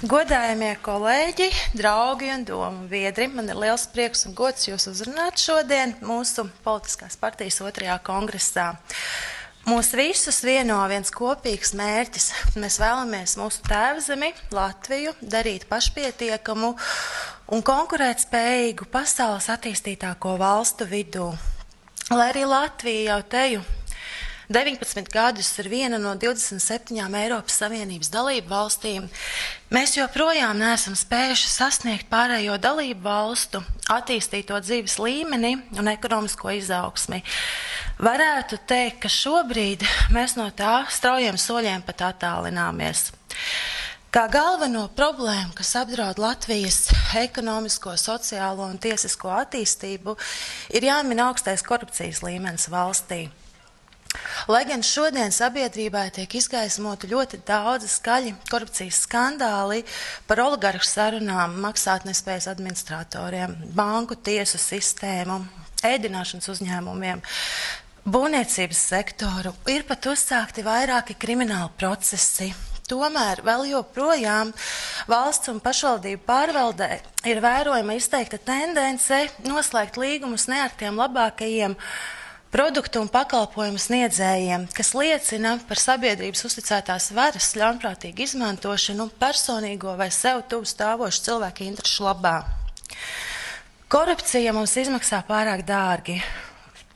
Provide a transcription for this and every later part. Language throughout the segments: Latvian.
Godājamie kolēģi, draugi un domu biedri, man ir liels prieks un gods jūs uzrunāt šodien mūsu politiskās partijas 2. kongresā. Mūs visus vieno viens kopīgs mērķis. Mēs vēlamies mūsu tēvzemi, Latviju, darīt pašpietiekamu un konkurētspējīgu pasaules attīstītāko valstu vidū. Lai arī Latvija jau teju 19 gadus ir viena no 27 Eiropas Savienības dalību valstīm, mēs joprojām neesam spējuši sasniegt pārējo dalību valstu attīstīto dzīves līmeni un ekonomisko izaugsmi. Varētu teikt, ka šobrīd mēs no tā straujiem soļiem pat attālināmies. Kā galveno problēmu, kas apdraud Latvijas ekonomisko, sociālo un tiesisko attīstību, ir jāmin augstais korupcijas līmenis valstī. Lai gan šodien sabiedrībā tiek izgaismoti ļoti daudzi skaļi korupcijas skandāli par oligarhu sarunām, maksātnespējas administratoriem, banku tiesu sistēmu, ēdināšanas uzņēmumiem, būvniecības sektoru, ir pat uzsākti vairāki krimināli procesi. Tomēr vēl joprojām valsts un pašvaldību pārvaldē ir vērojama izteikta tendence noslēgt līgumus ne ar tiem labākajiem produktu un pakalpojumu sniedzējiem, kas liecina par sabiedrības uzticētās varas ļaunprātīgu izmantošanu personīgo vai sev tuvu stāvošu cilvēku interešu labā. Korupcija mums izmaksā pārāk dārgi.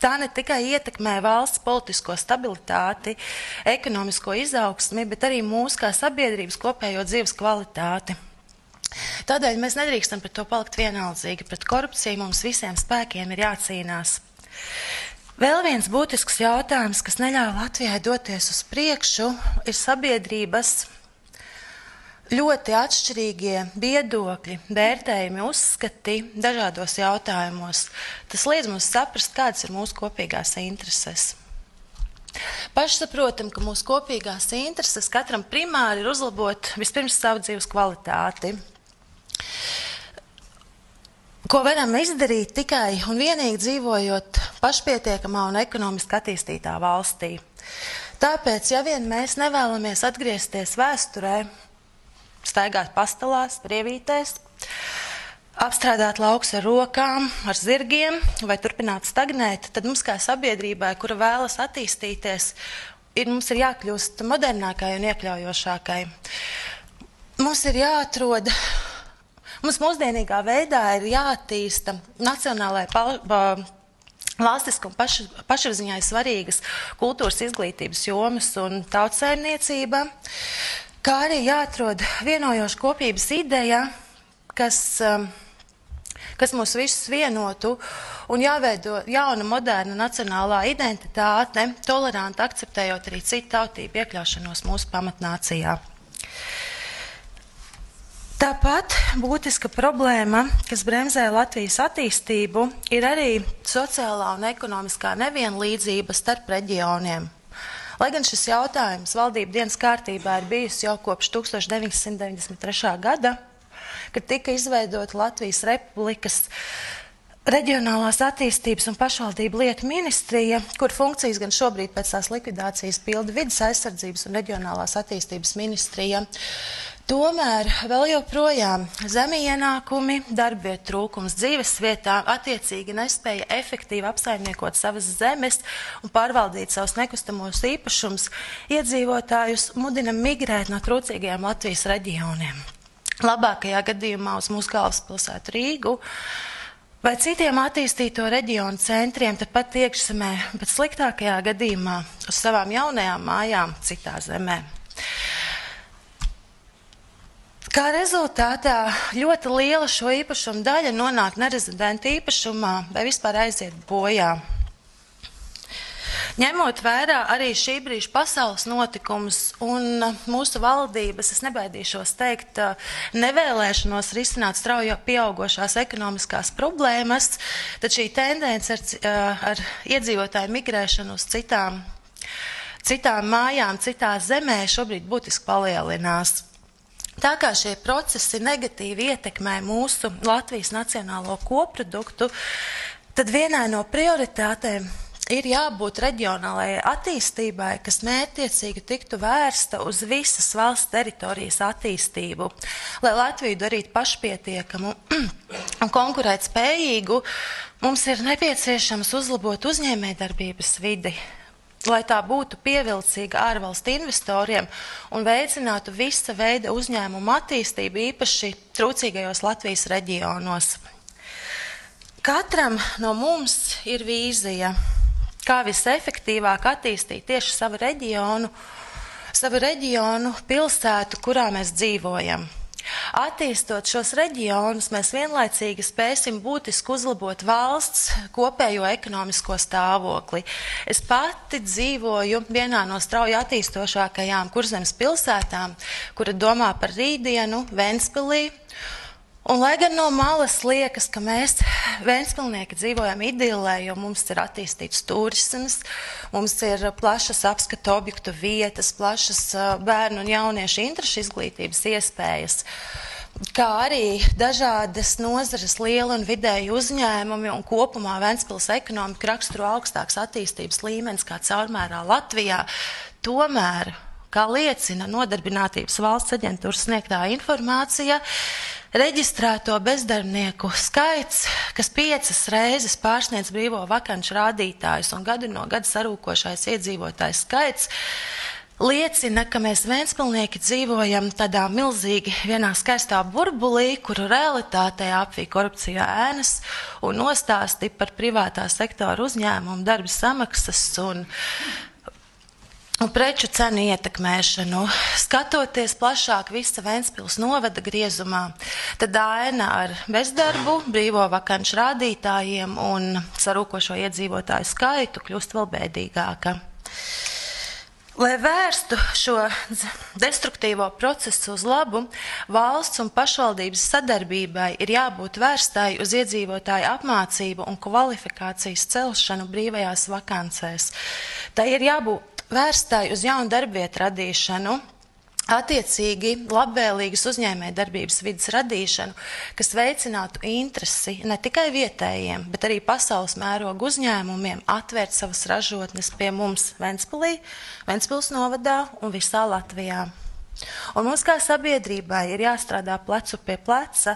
Tā ne tikai ietekmē valsts politisko stabilitāti, ekonomisko izaugsmi, bet arī mūsu kā sabiedrības kopējo dzīves kvalitāti. Tādēļ mēs nedrīkstam pret to palikt vienaldzīgi. Pret korupciju mums visiem spēkiem ir jācīnās. Vēl viens būtisks jautājums, kas neļauj Latvijai doties uz priekšu, ir sabiedrības ļoti atšķirīgie viedokļi, vērtējumi, uzskati dažādos jautājumos. Tas liedz mums saprast, kādas ir mūsu kopīgās intereses. Pašsaprotam, ka mūsu kopīgās intereses katram primāri ir uzlabot vispirms savu dzīves kvalitāti, ko varam izdarīt tikai un vienīgi dzīvojot pašpietiekamā un ekonomiski attīstītā valstī. Tāpēc, ja vien mēs nevēlamies atgriezties vēsturē, staigāt pastalās, brievītēs, apstrādāt laukus ar rokām, ar zirgiem vai turpināt stagnēt, tad mums kā sabiedrībai, kura vēlas attīstīties, mums ir jākļūst modernākai un iekļaujošākai. Mums mūsdienīgā veidā ir jāattīsta nacionālai valstisku un pašapziņai svarīgas kultūras izglītības jomas un tautsaimniecība, kā arī jāatrod vienojoša kopības ideja, kas mūs visus vienotu un jāveido jauna, moderna nacionālā identitāte, toleranti akceptējot arī citu tautību iekļaušanos mūsu pamatnācijā. Tāpat būtiska problēma, kas bremzē Latvijas attīstību, ir arī sociālā un ekonomiskā nevienlīdzība starp reģioniem. Lai gan šis jautājums valdību dienas kārtībā ir bijusi jau kopš 1993. gada, kad tika izveidota Latvijas Republikas Reģionālās attīstības un pašvaldību lietu ministrija, kur funkcijas gan šobrīd pēc tās likvidācijas pilda vides aizsardzības un reģionālās attīstības ministrija. Tomēr vēl joprojām zemi ienākumi, darbvietu trūkums dzīves vietā attiecīgi nespēja efektīvi apsaimniekot savas zemes un pārvaldīt savus nekustamos īpašumus, iedzīvotājus mudina migrēt no trūcīgajiem Latvijas reģioniem. Labākajā gadījumā uz mūsu galvaspilsētu Rīgu vai citiem attīstīto reģionu centriem tepat iekšzemē, bet sliktākajā gadījumā uz savām jaunajām mājām citā zemē. Kā rezultātā ļoti liela šo īpašumu daļa nonāk nerezidentu īpašumā vai vispār aiziet bojā. Ņemot vērā arī šī brīža pasaules notikumus un mūsu valdības, es nebaidīšos teikt, nevēlēšanos risināt strauji pieaugošās ekonomiskās problēmas, tad šī tendence ar iedzīvotāju migrēšanu uz citām mājām, citā zemē šobrīd būtiski palielinās. Tā kā šie procesi negatīvi ietekmē mūsu Latvijas nacionālo koproduktu, tad vienai no prioritātēm, ir jābūt reģionālajai attīstībai, kas mērķtiecīgi tiktu vērsta uz visas valsts teritorijas attīstību, lai Latviju darītu pašpietiekamu un konkurētspējīgu. Mums ir nepieciešams uzlabot uzņēmējdarbības vidi, lai tā būtu pievilcīga ārvalstu investoriem un veicinātu visa veida uzņēmumu attīstību, īpaši trūcīgajos Latvijas reģionos. Katram no mums ir vīzija, kā visefektīvāk attīstīt tieši savu reģionu, pilsētu, kurā mēs dzīvojam. Attīstot šos reģionus, mēs vienlaicīgi spēsim būtiski uzlabot valsts kopējo ekonomisko stāvokli. Es pati dzīvoju vienā no strauji attīstošākajām Kurzemes pilsētām, kura domā par rītdienu, Ventspilī. Un lai gan no malas liekas, ka mēs, ventspilnieki, dzīvojam idillē, jo mums ir attīstīts turisms, mums ir plašas apskatu objektu vietas, plašas bērnu un jauniešu interešu izglītības iespējas, kā arī dažādas nozares lieli un vidēji uzņēmumi un kopumā Ventspils ekonomika raksturo augstāks attīstības līmenis kā caurmērā Latvijā. Tomēr, kā liecina Nodarbinātības valsts aģentūras sniegtā informācija, reģistrēto bezdarbnieku skaits, kas 5 reizes pārsniedz brīvo vakanču rādītājus un gadu no gada sarūkošais iedzīvotājs skaits, liecina, ka mēs ventspilnieki dzīvojam tādā milzīgi vienā skaistā burbulī, kuru realitātē apvij korupcijā ēnas un nostāsti par privātā sektora uzņēmumu darba samaksas un preču cenu ietekmēšanu. Skatoties plašāk visa Ventspils novada griezumā, tad aina ar bezdarbu, brīvo vakanču rādītājiem un sarūkošo iedzīvotāju skaitu kļūst vēl bēdīgāka. Lai vērstu šo destruktīvo procesu uz labu, valsts un pašvaldības sadarbībai ir jābūt vērstai uz iedzīvotāju apmācību un kvalifikācijas celšanu brīvajās vakancēs. Tai ir jābūt vērstai uz jaunu darbvietu radīšanu, attiecīgi labvēlīgas uzņēmējdarbības vides radīšanu, kas veicinātu interesi ne tikai vietējiem, bet arī pasaules mēroga uzņēmumiem atvērt savas ražotnes pie mums Ventspilī, Ventspils novadā un visā Latvijā. Un mums kā sabiedrībai ir jāstrādā plecu pie pleca,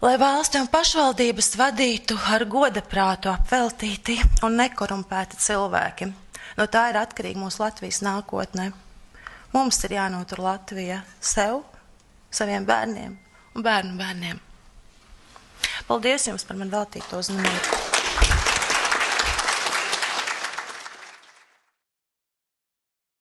lai valsti un pašvaldības vadītu ar godaprātu apveltīti un nekorumpēti cilvēki. No tā ir atkarīga mūsu Latvijas nākotne. Mums ir jānotur Latvija sev, saviem bērniem un bērnu bērniem. Paldies jums par man veltīto uzmanību.